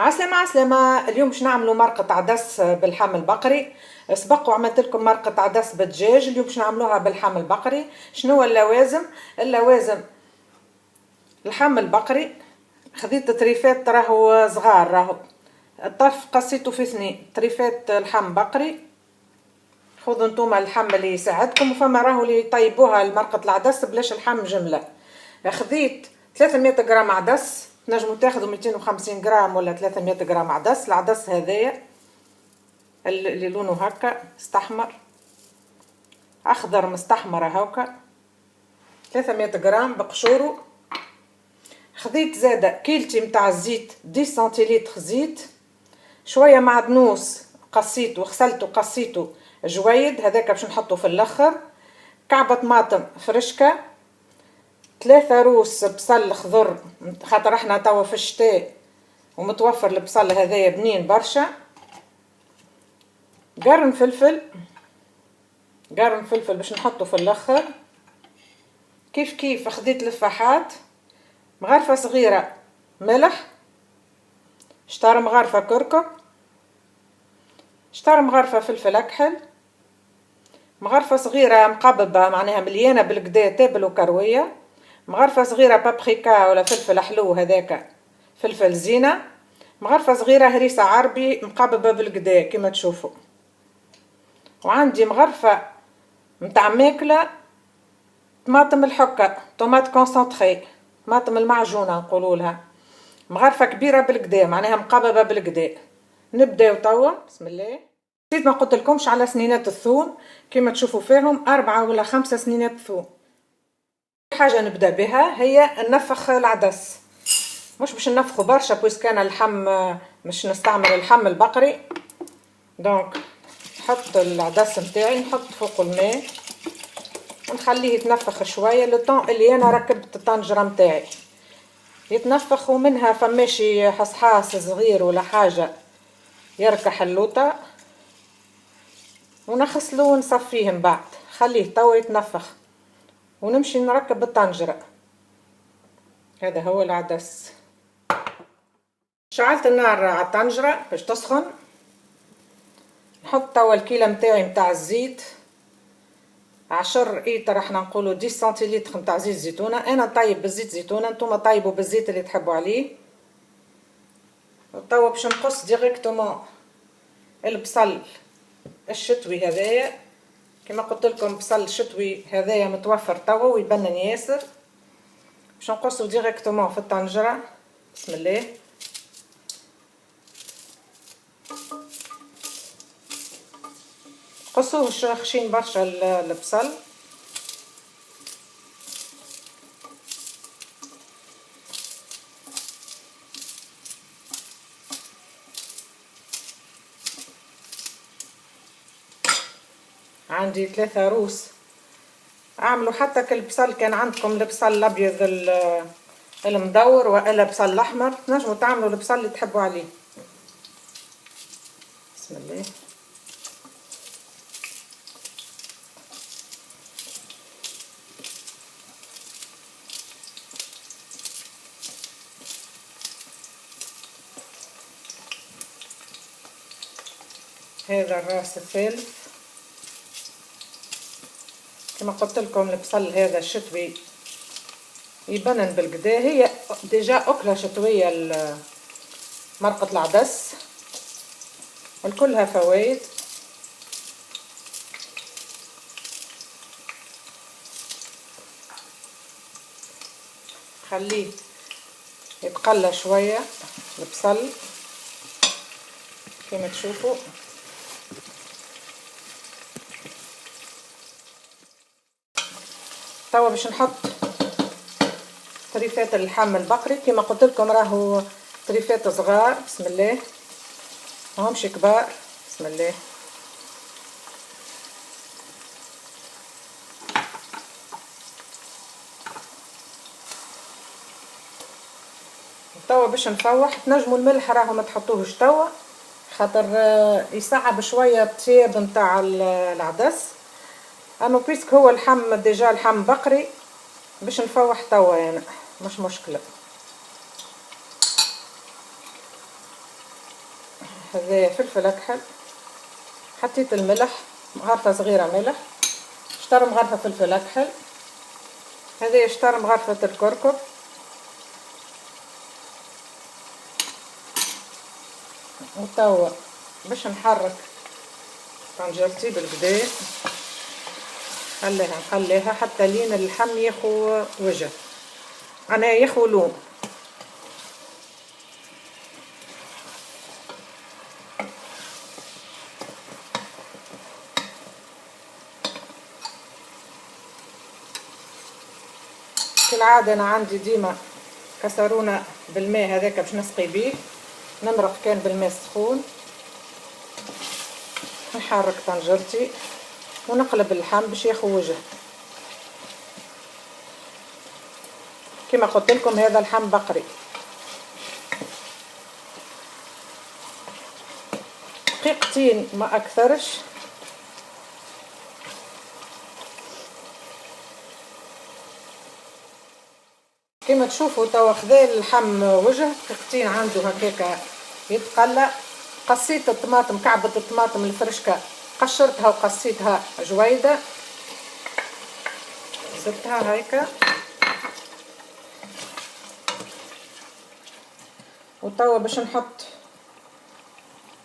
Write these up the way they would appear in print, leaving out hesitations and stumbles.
عسلامة عسلامة. اليوم باش نعملوا مرقة عدس باللحم البقري. سبق وعملت لكم مرقة عدس بالدجاج، اليوم باش نعملوها باللحم البقري. شنو اللوازم اللحم البقري. خذيت طريفات راهو صغار، راهو الطرف قصيته في 2 طريفات لحم بقري. خذوا نتوما اللحم اللي يساعدكم، وفما راهو اللي يطيبوها لمرقة العدس بلاش اللحم جملة. خذيت 300 غرام عدس، تنجموا تاخذوا 250 غرام ولا 300 غرام عدس. العدس هذايا اللي لونه هكا استحمر اخضر مستحمر هكا، 300 غرام بقشورو. خذيت زاده كيلتي متاع الزيت، 10 سنتيلتر زيت. شويه معدنوس قصيته وغسلته قصيته جويد، هذاك باش نحطه في الاخر. كعبه طماطم فرشكه، 3 روس بصل خضر خاطر احنا توا في الشتاء ومتوفر البصل هذايا بنين برشا. قرن فلفل باش نحطه في الاخر. كيف خديت لفاحات، مغرفه صغيره ملح، شطار مغرفه كركم، شطار مغرفه فلفل اكحل، مغرفه صغيره مقببه معناها مليانه بالكدا تابل وكرويه، مغرفه صغيره بابريكا ولا فلفل حلو هذاك فلفل زينه، مغرفه صغيره هريسه عربي مقببه بالكدا كما تشوفوا. وعندي مغرفه متاع ماكله طماطم الحكه، طوماط كونسونطري، طماطم المعجونه نقولوا لها، مغرفه كبيره بالكدا معناها مقببه بالكدا. نبداو توا بسم الله. نسيت ما قلت لكمش على سنينات الثوم، كما تشوفوا فيهم 4 ولا 5 سنينات ثوم. حاجه نبدا بها هي ننفخ العدس، مش باش ننفخه برشا بويس كان اللحم مش نستعمل اللحم البقري. دونك نحط العدس نتاعي، نحط فوق الماء ونخليه يتنفخ شويه للطون اللي انا ركبت الطنجره نتاعي يتنفخ، ومنها فماشي حصحاص صغير ولا حاجه يركح اللوطه، ونغسلو ونصفيه من بعد. خليه توا يتنفخ ونمشي نركب الطنجره. هذا هو العدس. شعلت النار على الطنجره باش تسخن. نحط توا الكيله نتاعي نتاع الزيت، 10 ايتر احنا نقولوا 10 سنتيلتر نتاع زيت زيتونه. انا طيب بالزيت زيتونه، نتوما طيبوا بالزيت اللي تحبوا عليه. توا باش نقص ديريكتومون البصل الشتوي هذايا، كما قلت لكم بصل شتوي هذايا متوفر توا ويبنن ياسر. باش نقصو ديريكتومون في الطنجره بسم الله. قصوه خشين برشا البصل. عندي 3 روس، اعملوا حتى كالبصل كان عندكم البصل الابيض المدور والا بصل الاحمر، تنجموا تعملوا البصل اللي تحبوا عليه. بسم الله. هذا الراس الثالث، كما قلت لكم البصل هذا الشتوي يبنن بالكدا، هي ديجا اكله شتويه مرقه العدس الكلها فوائد. خليه يتقلى شويه البصل كما تشوفوا. توا باش نحط طريفات اللحم البقري، كما قلت لكم راهو طريفات صغار بسم الله، ماهمش كبار بسم الله. توا باش نفوح. تنجموا الملح راهو ما تحطوهش توا خاطر يصعب شويه الطياب نتاع العدس، اما بيسك هو اللحم ديجا لحم بقري باش نفوح توا انا مش مشكله. هذا فلفل اكحل، حطيت الملح مغرفه صغيره ملح، شطر مغرفه فلفل اكحل، هذا شطر مغرفه الكركم، وتوا باش نحرك طنجرتي بالكدا، نخليها حتى لين اللحم ياخو وجه، انا ياخو لون. كالعادة انا عندي ديما كسرونة بالماء هذاك باش نسقي بيه، نمرق كان بالماء السخون، نحرك طنجرتي ونقلب اللحم باش ياخو وجه. كما قلت لكم هذا لحم بقري، دقيقتين ما اكثرش. كما تشوفوا توا خذا اللحم وجه، دقيقتين عنده هكاك يتقلى. قصيت الطماطم، كعبة الطماطم الفرشكة قشرتها وقصيتها جويدة، زدتها هيك، وتوا باش نحط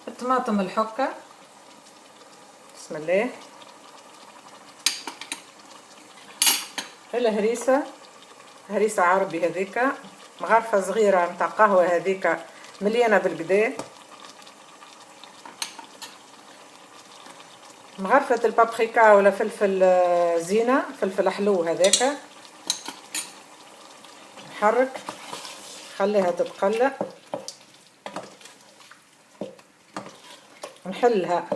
الطماطم الحكة. بسم الله. الهريسة، هريسة عربي هذيك، مغرفة صغيرة متاع قهوة هذيك مليانة بالقدا، مغرفة البابريكا ولا فلفل زينة، فلفل حلو هذاك، نحرك خليها تتقلى، نحلها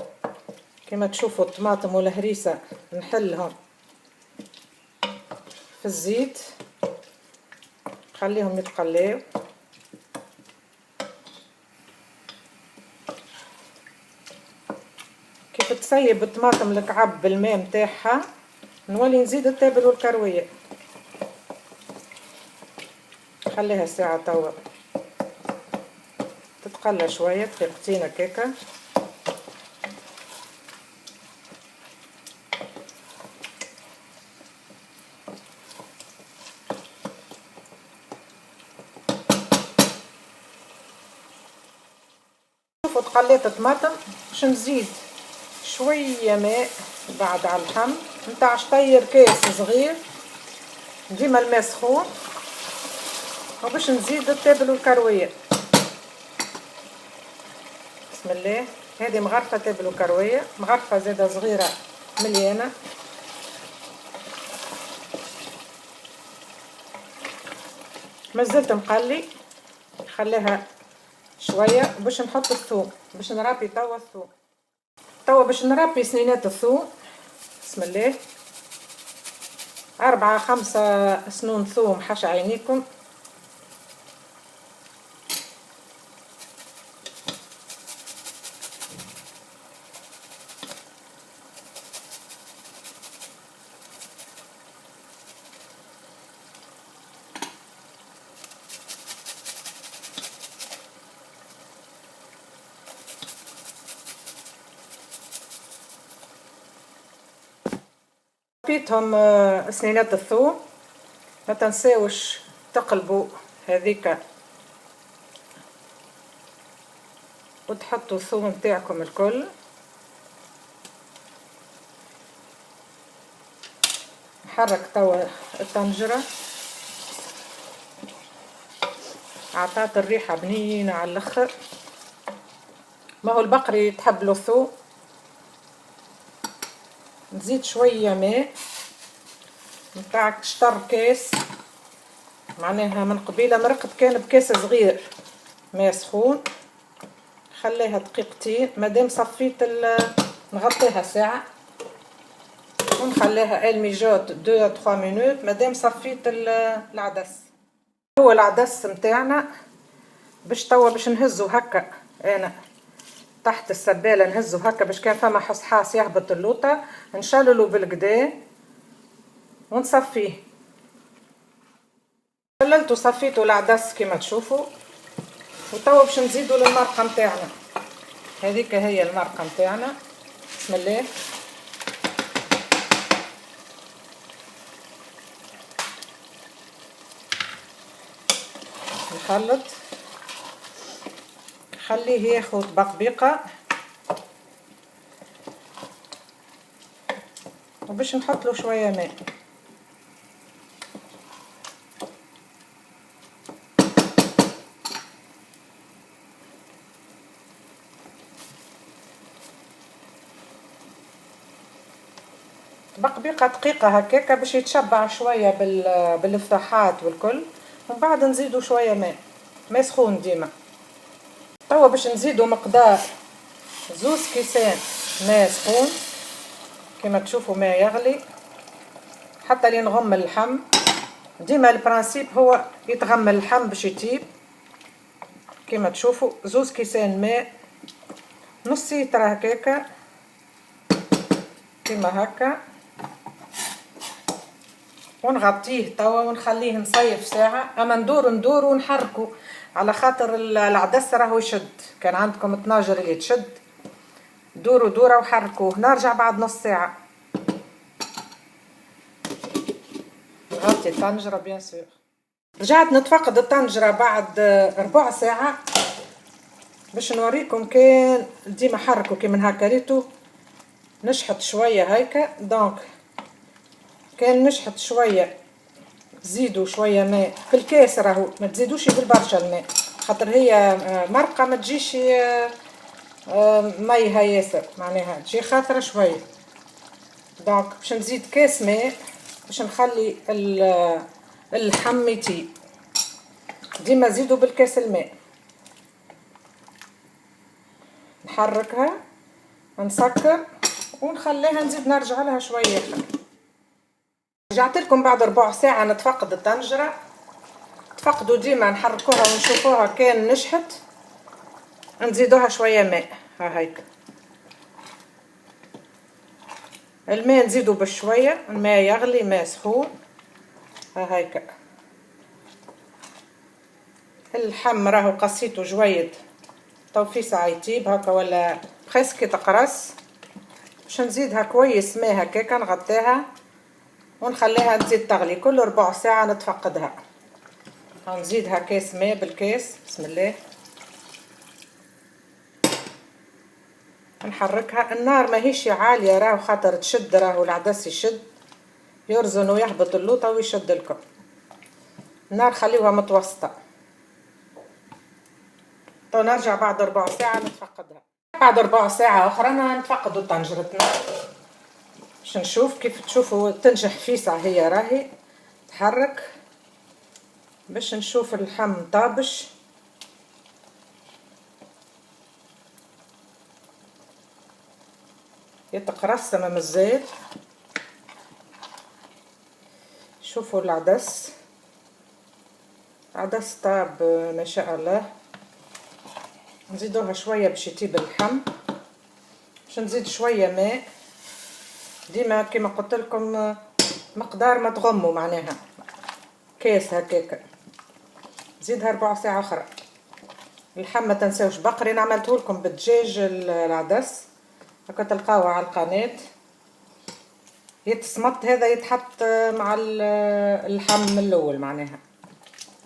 كما تشوفوا الطماطم والهريسة نحلهم في الزيت، خليهم يتقليو. كيف تسيب الطماطم الكعب بالماء متاعها نولي نزيد التابل والكروية، خليها ساعة توا تتقلى شوية، دقيقتين هكاكا. شوفوا تقليت الطماطم، باش نزيد شوية ماء بعد على اللحم نتاع شطير كاس صغير، ديما الماء سخون، وباش نزيد التابل والكروية. بسم الله. هذه مغرفة تابل وكروية، مغرفة زادة صغيرة مليانة، مازلت مقلي، خليها شوية باش نحط الثوم، باش نربي توا الثوم. توا باش نربي سنينات الثوم. بسم الله. 4 5 سنون ثوم حش عينيكم. ربيتهم سنينات الثوم، ما تنساوش تقلبوا هذيك وتحطوا الثوم نتاعكم الكل. نحرك توا الطنجرة، عطات الريحة بنينة على الاخر. ما هو البقري تحب له الثوم. نزيد شوية ماء نتاع شطر كاس، معناها من قبيله مرقت كان بكاس صغير ماء سخون، خليها دقيقتين مادام صفيت نغطيها ساعة ونخليها الميجوت 2 3 مينوت مادام صفيت العدس. هو العدس متاعنا باش توا باش نهزو هكا، انا تحت السبالة نهزو هكا باش كان فما حصحاص يهبط اللوطة، نشللو بالقدا ونصفيه. شللت وصفيتو العدس كما تشوفوا، وتوا باش نزيدو للمرقة متاعنا. هذيك هي المرقه نتاعنا. بسم الله. نخلط، خليه ياخد بقبيقه، وباش نحط له شويه ماء. بقبيقه دقيقه هكاكا باش يتشبع شويه بالفراحات والكل، ومن بعد نزيدو شويه ماء سخون ديما. توا باش نزيدو مقدار 2 كيسان ماء سخون كما تشوفوا، ماء يغلي حتى لين نغم اللحم. ديما البرانسيب هو يتغمل اللحم باش يطيب. كما تشوفوا 2 كيسان ماء، نص لتر هكاكا كما هكا، ونغطيه توا ونخليه نصيف ساعه. اما ندور ونحركو على خاطر العدس راهو يشد. كان عندكم طناجر اللي تشد، دوروا دوره وحركوه. نرجع بعد نص ساعه. نغطي الطنجره بيان سور. رجعت نتفقد الطنجره بعد ربع ساعه باش نوريكم. كان ديما حركوا كي من هكا، ريتو نشحط شويه هيك. دونك كان نشحط شويه، زيدوا شويه ماء في الكاس، راهو ما تزيدوش بالبرشا الماء خاطر هي مرقه ما تجيش ميها ياسر، معناها تجي خاطره شويه. دونك باش نزيد كاس ماء باش نخلي اللحم يطيب. ديما زيدوا بالكاس الماء. نحركها، نسكر ونخليها، نزيد نرجع لها شويه. رجعت لكم بعد ربع ساعه نتفقد الطنجره. تفقدوا ديما نحركوها ونشوفوها. كان نشحت نزيدوها شويه ماء. ها هيك الماء نزيدو بشويه، الماء يغلي، ماء سخون. ها هيك اللحم راهو قصيته جويد، تو في ساعه يطيب هكا ولا خاسك تقرص. باش نزيدها كويس ماء هكاكا، نغطيها ونخليها تزيد تغلي. كل ربع ساعه نتفقدها. نزيدها كاس ماء بالكاس. بسم الله. نحركها. النار ماهيش عاليه راهو خاطر تشد، راهو العدس يشد، يرزن ويهبط اللوطه ويشد لكم. النار خليوها متوسطه. تو نرجع بعد ربع ساعه نتفقدها. بعد ربع ساعه اخرى نتفقدوا طنجرتنا باش نشوف. كيف تشوفوا تنجح فيسع، هي راهي تحرك باش نشوف اللحم طابش. يتقرص من الزيت. شوفوا العدس طاب ما شاء الله. نزيدوها شويه باش يطيب اللحم. باش نزيد شويه ماء ديما كما قلت لكم، مقدار ما تغموا، معناها كاس هكاكا. زيدها ربع ساعه اخرى. اللحم ما تنساوش بقري، انا عملته لكم بالدجاج العدس هكا تلقاوه على القناه. يتصمت هذا يتحط مع اللحم من الاول، معناها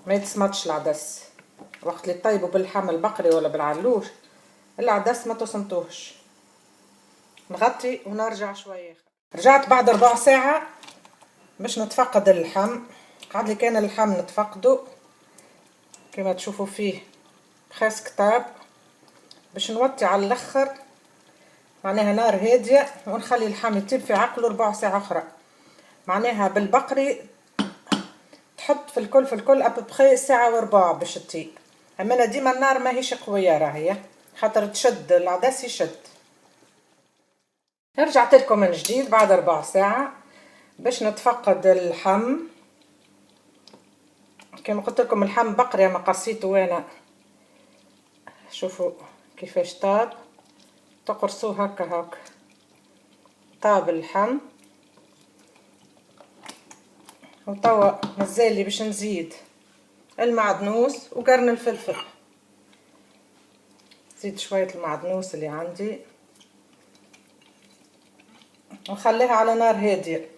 ما يتصمتش العدس. وقت اللي طيبوا باللحم البقري ولا بالعلوش العدس ما تصمتوهش. نغطي ونرجع شويه. رجعت بعد ربع ساعه باش نتفقد اللحم. قعد لي كان اللحم نتفقده كما تشوفوا فيه خاسك طاب. باش نوطي على الاخر، معناها نار هاديه، ونخلي اللحم يطيب في عقله ربع ساعه اخرى. معناها بالبقري تحط في الكل ابوبخي ساعه وربع باش تطيب. اما انا ديما النار ماهيش قويه راهي خاطر تشد العدس يشد. رجعت لكم من جديد بعد ربع ساعه باش نتفقد اللحم. كما قلت لكم اللحم بقري ما قصيته وانا. شوفوا كيفاش طاب. تقرصوه هكا طاب اللحم. وتوا مازال باش نزيد المعدنوس وقرن الفلفل. نزيد شوية المعدنوس اللي عندي ونخليها على نار هادية.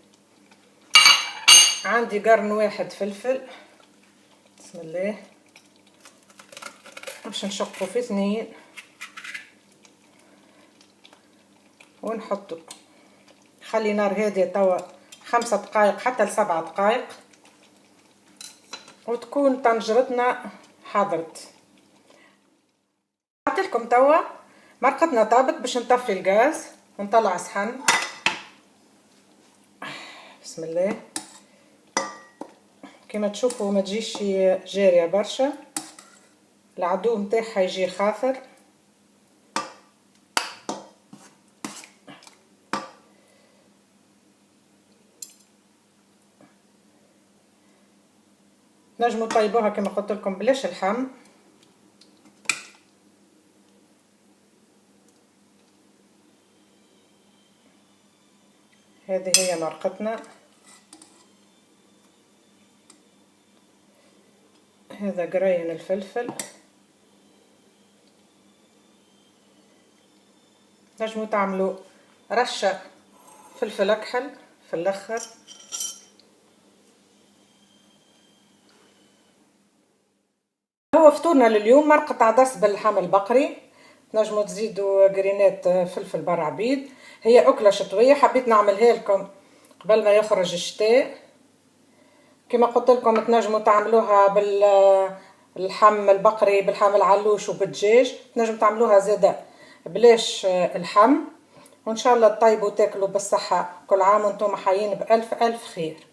عندي قرن واحد فلفل، بسم الله، باش نشقه في 2 ونحطه. خلي نار هادية توا 5 دقائق حتى ل7 دقائق وتكون طنجرتنا حضرت. نعطيلكم توا مرقتنا طابت، باش نطفي الغاز ونطلع صحن. بسم الله. كما تشوفوا ما تجيش جارية برشا، العدو متاعها يجي خاثر. نجموا طيبوها كما قلت لكم بلاش اللحم. هذه هي مرقتنا. هذا قرين الفلفل. نجموا تعملوا رشة فلفل أكحل في الآخر. هو فطورنا لليوم مرقة عدس باللحم البقري. تنجموا تزيدوا قرينات فلفل برعبيد. هي أكلة شتوية حبيت نعملها لكم قبل ما يخرج الشتاء. كما قلت لكم تنجموا تعملوها باللحم البقري، باللحم العلوش وبالدجاج. تنجموا تعملوها زادة بلاش اللحم. وإن شاء الله تطيبوا وتاكلوا بالصحة. كل عام وانتم حيين بألف ألف خير.